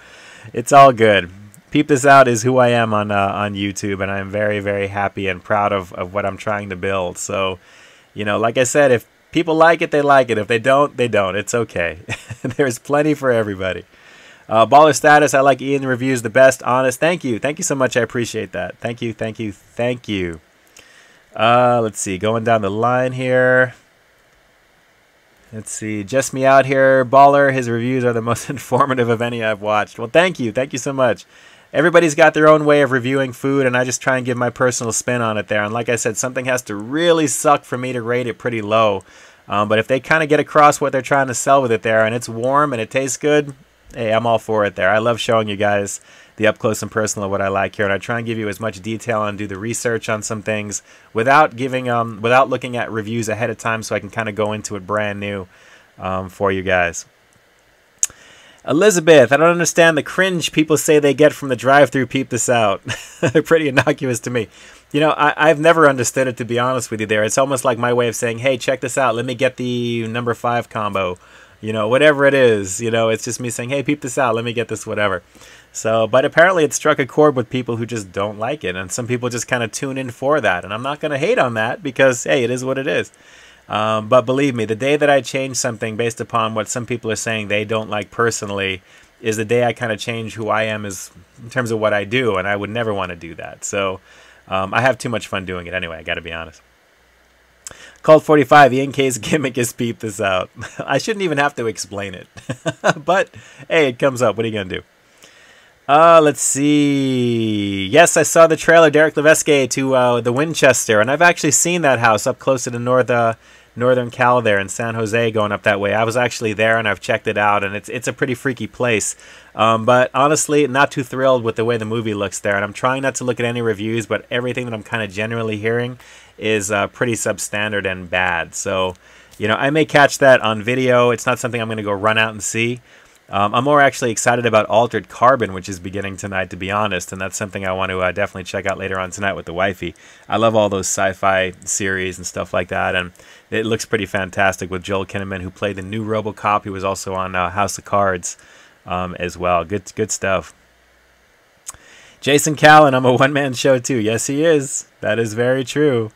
It's all good. Peep This Out is who I am on YouTube, and I'm very, very happy and proud of what I'm trying to build. So, you know, like I said, if people like it, they like it. If they don't, they don't. It's okay. There's plenty for everybody. Baller Status, I like Ian reviews the best, honest. Thank you. Thank you so much. I appreciate that. Thank you, thank you, thank you. Let's see. Going down the line here. Let's see. Just Me Out here. Baller, his reviews are the most informative of any I've watched. Well, thank you. Thank you so much. Everybody's got their own way of reviewing food, and I just try and give my personal spin on it there. And like I said, something has to really suck for me to rate it pretty low. But if they kind of get across what they're trying to sell with it there, and it's warm and it tastes good, hey, I'm all for it there. I love showing you guys the up close and personal of what I like here, and I try and give you as much detail and do the research on some things without giving without looking at reviews ahead of time, so I can kind of go into it brand new for you guys. Elizabeth, I don't understand the cringe people say they get from the drive-through Peep This Out. Pretty innocuous to me. You know, I've never understood it, to be honest with you there. It's almost like my way of saying, hey, check this out. Let me get the number 5 combo. You know, whatever it is. You know, it's just me saying, hey, peep this out. Let me get this whatever. So, but apparently it struck a chord with people who just don't like it. And some people just kind of tune in for that. And I'm not going to hate on that because, hey, it is what it is. But believe me, the day that I change something based upon what some people are saying they don't like personally is the day I kind of change who I am as in terms of what I do. And I would never want to do that. So I have too much fun doing it anyway. I got to be honest. Cold 45, Ian K's gimmick is Peep This Out. I shouldn't even have to explain it. But, hey, it comes up. What are you going to do? Let's see. Yes, I saw the trailer, Derek Levesque, to the Winchester. And I've actually seen that house up close to the Northern Cal there in San Jose going up that way. I was actually there and I've checked it out. And it's a pretty freaky place. But honestly, not too thrilled with the way the movie looks there. And I'm trying not to look at any reviews, but everything that I'm kind of generally hearing is pretty substandard and bad. So, you know, I may catch that on video. It's not something I'm going to go run out and see. I'm more actually excited about Altered Carbon, which is beginning tonight, to be honest. And that's something I want to definitely check out later on tonight with the wifey. I love all those sci-fi series and stuff like that. And it looks pretty fantastic with Joel Kinnaman, who played the new RoboCop. He was also on House of Cards as well. Good stuff. Jason Callan, I'm a one-man show too. Yes, he is. That is very true.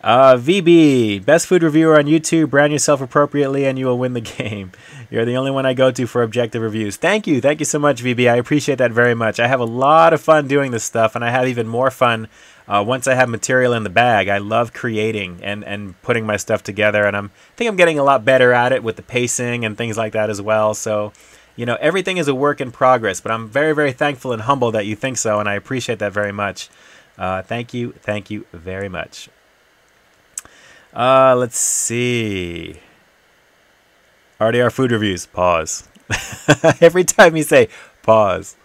VB, best food reviewer on YouTube. Brand yourself appropriately and you will win the game. You're the only one I go to for objective reviews. Thank you. Thank you so much, VB. I appreciate that very much. I have a lot of fun doing this stuff, and I have even more fun once I have material in the bag. I love creating and putting my stuff together, and I think I'm getting a lot better at it with the pacing and things like that as well. So, you know, everything is a work in progress, but I'm very, very thankful and humble that you think so, and I appreciate that very much. Thank you very much. Let's see. RDR food reviews. Pause. Every time you say pause,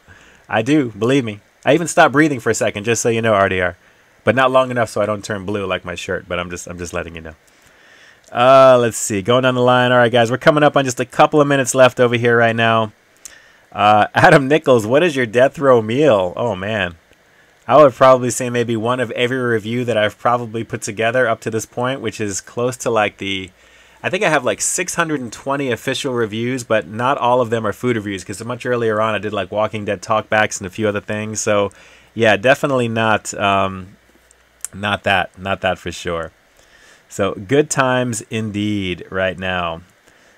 I do. Believe me. I even stopped breathing for a second, just so you know, RDR. But not long enough so I don't turn blue like my shirt. But I'm just letting you know. Let's see. Going down the line. All right, guys. We're coming up on just a couple of minutes left over here right now. Adam Nichols, what is your death row meal? Oh, man. I would probably say maybe one of every review that I've probably put together up to this point, which is close to like I think I have like 620 official reviews, but not all of them are food reviews because much earlier on I did like Walking Dead talkbacks and a few other things. So yeah, definitely not that for sure. So good times indeed right now.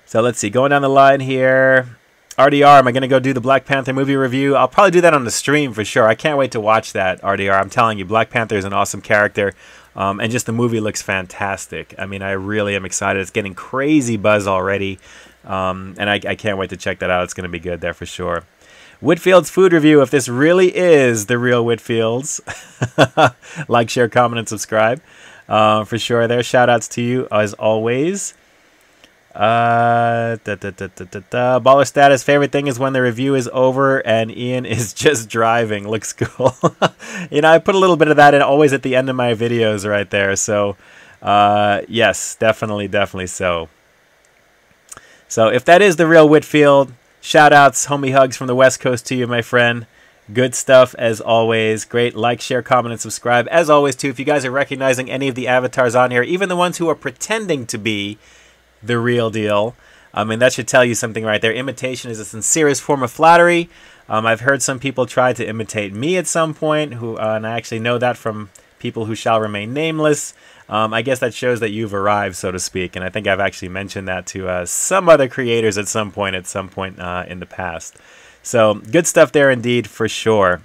So let's see, going down the line here. RDR, am I going to go do the Black Panther movie review? I'll probably do that on the stream for sure. I can't wait to watch that, RDR. I'm telling you, Black Panther is an awesome character. And just the movie looks fantastic. I mean, I really am excited. It's getting crazy buzz already. And I can't wait to check that out. It's going to be good there for sure. Whitfield's food review. If this really is the real Whitfield's, like, share, comment, and subscribe. For sure there. Shout outs to you as always. Baller status. Favorite thing is when the review is over and Ian is just driving. Looks cool. You know, I put a little bit of that in always at the end of my videos right there. So, yes, definitely so. So, if that is the real Whitfield, shout outs, homie hugs from the West Coast to you, my friend. Good stuff as always. Great. Like, share, comment, and subscribe. As always, too, if you guys are recognizing any of the avatars on here, even the ones who are pretending to be the real deal, I mean, that should tell you something right there. Imitation is the sincerest form of flattery. I've heard some people try to imitate me at some point, and I actually know that from people who shall remain nameless. I guess that shows that you've arrived, so to speak, and I think I've actually mentioned that to some other creators at some point in the past. So, good stuff there indeed, for sure.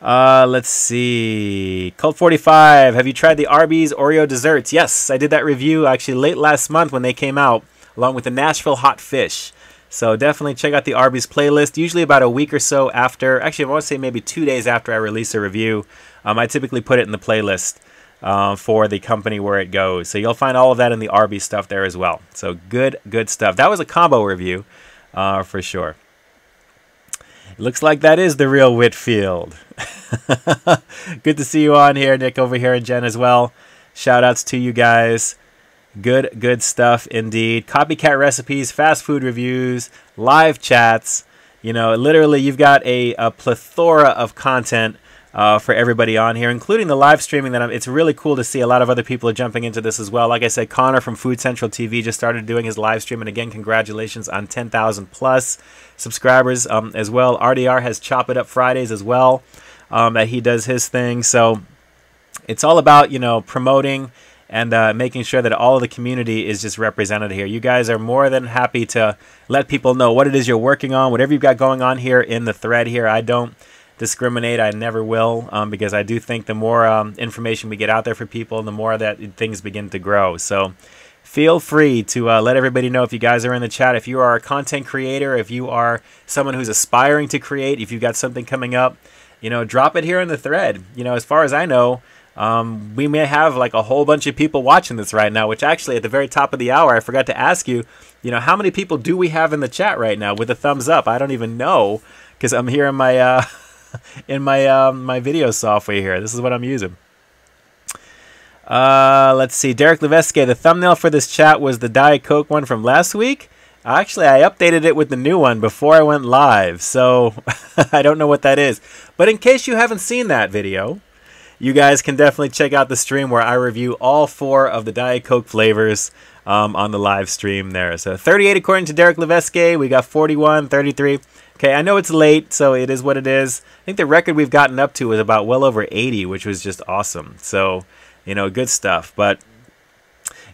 Let's see. Cult45, have you tried the Arby's Oreo desserts? Yes, I did that review actually late last month when they came out, along with the Nashville Hot Fish. So definitely check out the Arby's playlist. Usually about a week or so after, actually I want to say maybe 2 days after I release a review, I typically put it in the playlist for the company where it goes. So you'll find all of that in the Arby's stuff there as well. So good stuff. That was a combo review for sure. Looks like that is the real Whitfield. Good to see you on here, Nick over here, and Jen as well. Shout outs to you guys. Good stuff indeed. Copycat recipes, fast food reviews, live chats. You know, literally you've got a plethora of content for everybody on here, including the live streaming. It's really cool to see a lot of other people are jumping into this as well. Like I said, Connor from Food Central TV just started doing his live stream, and again, congratulations on 10,000 plus subscribers as well. RDR has Chop It Up Fridays as well, that he does his thing. So it's all about, you know, promoting and making sure that all of the community is just represented here. You guys are more than happy to let people know what it is you're working on, whatever you've got going on here in the thread here. I don't discriminate. I never will, because I do think the more information we get out there for people, the more that things begin to grow. So feel free to let everybody know if you guys are in the chat. If you are a content creator, if you are someone who's aspiring to create, if you've got something coming up, you know, drop it here in the thread. You know, as far as I know, we may have like a whole bunch of people watching this right now, which actually at the very top of the hour, I forgot to ask you, you know, how many people do we have in the chat right now with a thumbs up? I don't even know, because I'm here in my my video software here. This is what I'm using. Let's see. Derek Leveske, the thumbnail for this chat was the Diet Coke one from last week. Actually, I updated it with the new one before I went live, so I don't know what that is. But in case you haven't seen that video, you guys can definitely check out the stream where I review all 4 of the Diet Coke flavors on the live stream there. So 38 according to Derek Leveske. We got 41, 33. Okay, I know it's late, so it is what it is. I think the record we've gotten up to is about well over 80, which was just awesome. So, you know, good stuff. But,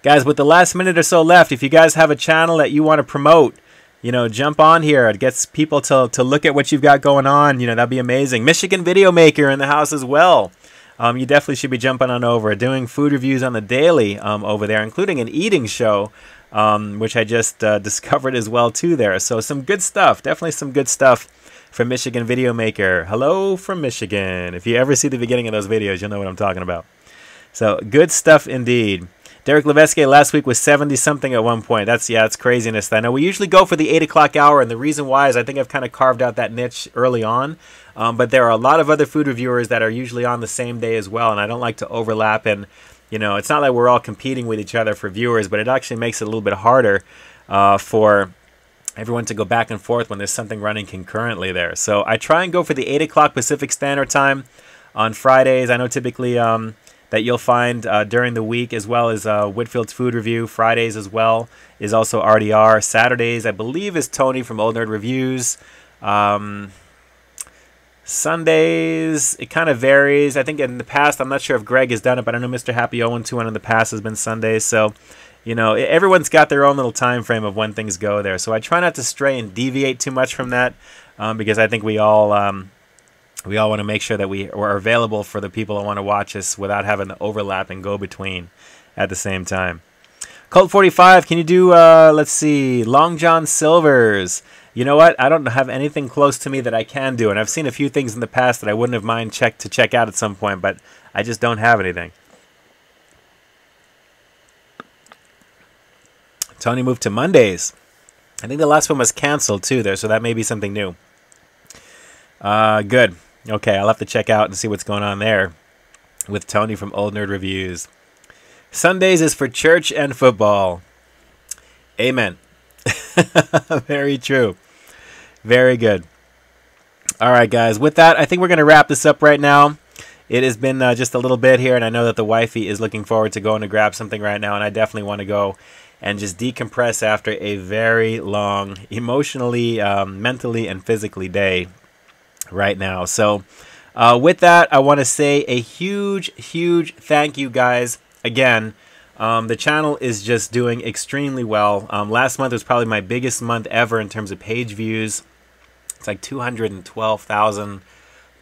guys, with the last minute or so left, if you guys have a channel that you want to promote, you know, jump on here. It gets people to look at what you've got going on. You know, that'd be amazing. Michigan Video Maker in the house as well. You definitely should be jumping on over. Doing food reviews on the daily over there, including an eating show, which I just discovered as well too there. So some good stuff. Definitely some good stuff from Michigan Video Maker. Hello from Michigan. If you ever see the beginning of those videos, you'll know what I'm talking about. So good stuff indeed. Derek Leveske last week was 70-something at one point. That's craziness. I know we usually go for the 8 o'clock hour, and the reason why is I think I've kind of carved out that niche early on. But there are a lot of other food reviewers that are usually on the same day as well, and I don't like to overlap. And, you know, it's not like we're all competing with each other for viewers, but it actually makes it a little bit harder for everyone to go back and forth when there's something running concurrently there. So I try and go for the 8 o'clock Pacific Standard Time on Fridays. I know typically that you'll find during the week, as well as Whitfield's Food Review. Fridays as well is also RDR. Saturdays, I believe, is Tony from Old Nerd Reviews. Sundays, it kind of varies. I think in the past, I'm not sure if Greg has done it, but I know Mr. Happy 012 in the past has been Sundays. So, you know, everyone's got their own little time frame of when things go there. So I try not to stray and deviate too much from that, because I think we all we all want to make sure that we're available for the people that want to watch us without having to overlap and go between at the same time. Colt 45, can you do, let's see, Long John Silver's? You know what? I don't have anything close to me that I can do, and I've seen a few things in the past that I wouldn't have mind to check out at some point, but I just don't have anything. Tony moved to Mondays. I think the last one was canceled too there, so that may be something new. Good. Okay, I'll have to check out and see what's going on there with Tony from Old Nerd Reviews. Sundays is for church and football. Amen. Very true. Very good. All right, guys. With that, I think we're going to wrap this up right now. It has been just a little bit here, and I know that the wifey is looking forward to going to grab something right now, and I definitely want to go and just decompress after a very long, emotionally, mentally, and physically day right now. So with that, I want to say a huge, huge thank you, guys. Again, the channel is just doing extremely well. Last month was probably my biggest month ever in terms of page views. It's like 212,000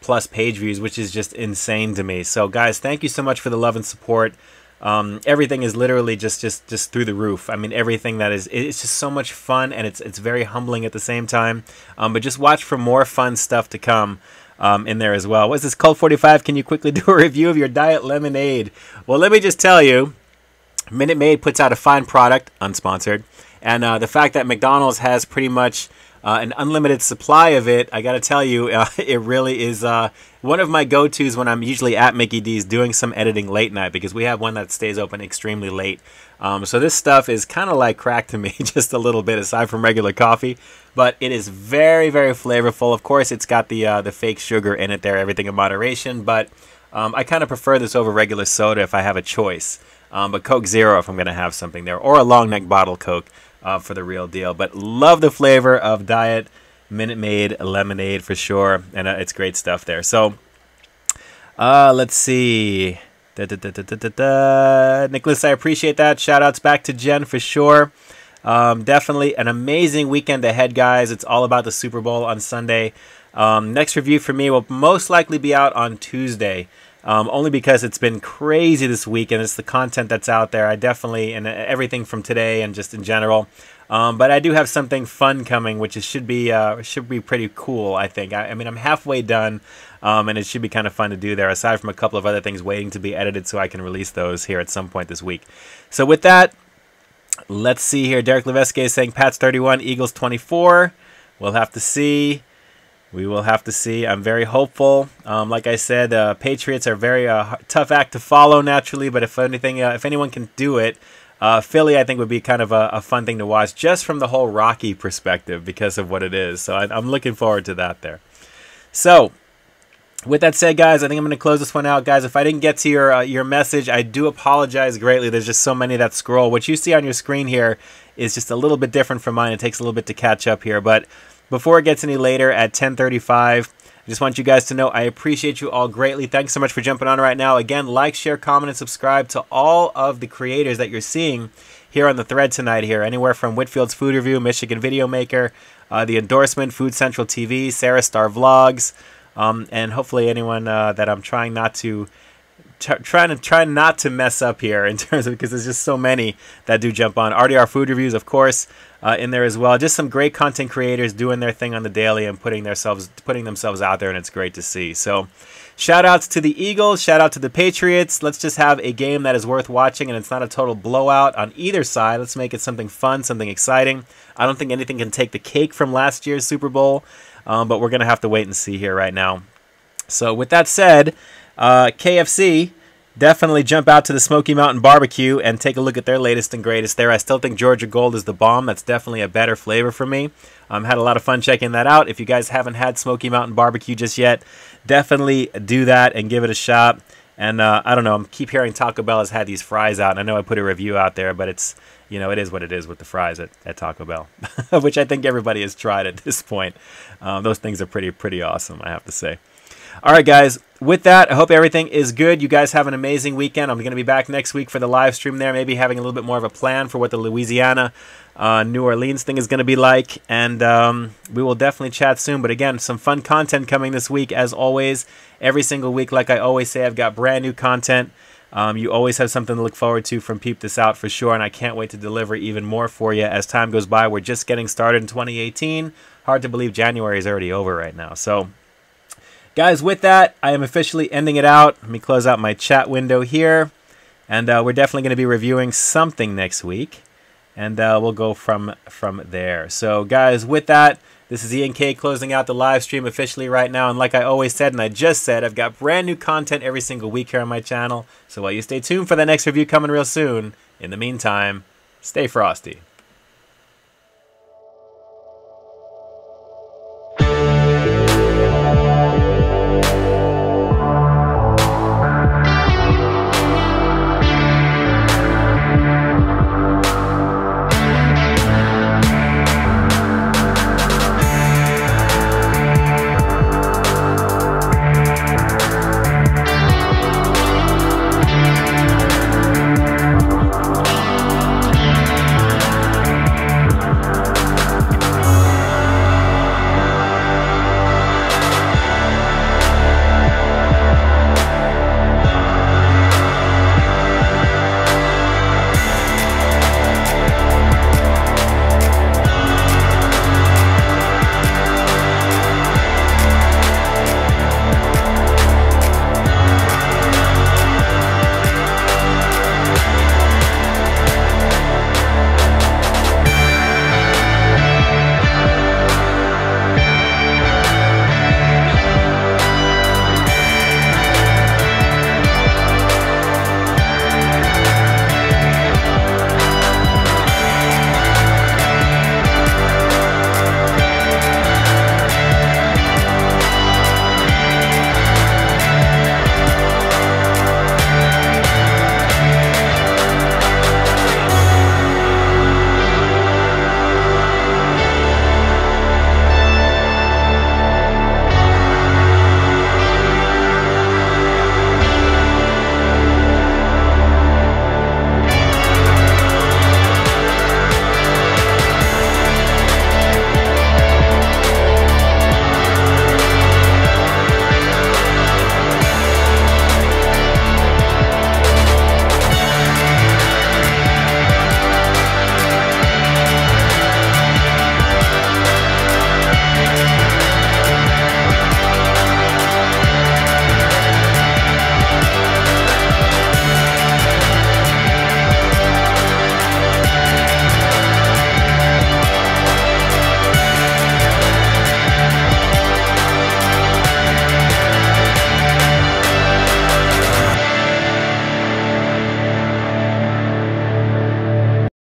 plus page views, which is just insane to me. So guys, thank you so much for the love and support. Everything is literally just through the roof. I mean, everything that is, it's just so much fun, and it's very humbling at the same time. But just watch for more fun stuff to come in there as well. What's this, Colt 45? Can you quickly do a review of your diet lemonade? Well, let me just tell you, Minute Maid puts out a fine product, unsponsored, and the fact that McDonald's has pretty much an unlimited supply of it, I gotta tell you, it really is one of my go-tos when I'm usually at Mickey D's doing some editing late night, because we have one that stays open extremely late. So this stuff is kind of like crack to me, just a little bit aside from regular coffee, but it is very, very flavorful. Of course, it's got the fake sugar in it there, everything in moderation, but I kind of prefer this over regular soda if I have a choice. But Coke Zero if I'm going to have something there, or a long neck bottle Coke for the real deal. But love the flavor of Diet Minute Maid lemonade for sure, and it's great stuff there. So let's see. Nicholas, I appreciate that. Shout outs back to Jen for sure. Definitely an amazing weekend ahead, guys. It's all about the Super Bowl on Sunday. Next review for me will most likely be out on Tuesday. Only because it's been crazy this week, and it's the content that's out there. I definitely, and everything from today and just in general. But I do have something fun coming, which should be pretty cool, I think. I mean, I'm halfway done, and it should be kind of fun to do there, aside from a couple of other things waiting to be edited so I can release those here at some point this week. So with that, let's see here. Derek Levesque is saying Pats 31, Eagles 24. We'll have to see. We will have to see. I'm very hopeful. Like I said, Patriots are a very tough act to follow naturally, but if anything, if anyone can do it, Philly I think would be kind of a fun thing to watch, just from the whole Rocky perspective because of what it is. So I'm looking forward to that there. So with that said, guys, I think I'm going to close this one out. Guys, if I didn't get to your message, I do apologize greatly. There's just so many that scroll. What you see on your screen here is just a little bit different from mine. It takes a little bit to catch up here, but before it gets any later at 10:35, I just want you guys to know I appreciate you all greatly. Thanks so much for jumping on right now. Again, like, share, comment, and subscribe to all of the creators that you're seeing here on the thread tonight here. Anywhere from Whitfield's Food Review, Michigan Video Maker, The Endorsement, Food Central TV, Sarah Star Vlogs, and hopefully anyone that I'm trying not to mess up here in terms of, because there's just so many that do jump on. RDR Food Reviews, of course, in there as well. Just some great content creators doing their thing on the daily and putting themselves out there, and it's great to see. So shout outs to the Eagles, shout out to the Patriots. Let's just have a game that is worth watching, and it's not a total blowout on either side. Let's make it something fun, something exciting. I don't think anything can take the cake from last year's Super Bowl, but we're going to have to wait and see here right now. So with that said, KFC, definitely jump out to the Smoky Mountain Barbecue and take a look at their latest and greatest there. I still think Georgia Gold is the bomb. That's definitely a better flavor for me. Had a lot of fun checking that out. If you guys haven't had Smoky Mountain Barbecue just yet, definitely do that and give it a shot. And I don't know, I keep hearing Taco Bell has had these fries out. And I know I put a review out there, but it's, you know, it is what it is with the fries at Taco Bell, which I think everybody has tried at this point. Those things are pretty awesome, I have to say. All right, guys. With that, I hope everything is good. You guys have an amazing weekend. I'm going to be back next week for the live stream there, maybe having a little bit more of a plan for what the Louisiana, New Orleans thing is going to be like. And we will definitely chat soon. But again, some fun content coming this week, as always. Every single week, like I always say, I've got brand new content. You always have something to look forward to from Peep This Out for sure. And I can't wait to deliver even more for you as time goes by. We're just getting started in 2018. Hard to believe January is already over right now. So, guys, with that, I am officially ending it out. Let me close out my chat window here. And we're definitely going to be reviewing something next week. And we'll go from there. So, guys, with that, this is Ian K closing out the live stream officially right now. And like I always said, and I just said, I've got brand new content every single week here on my channel. So while you stay tuned for the next review coming real soon, in the meantime, stay frosty.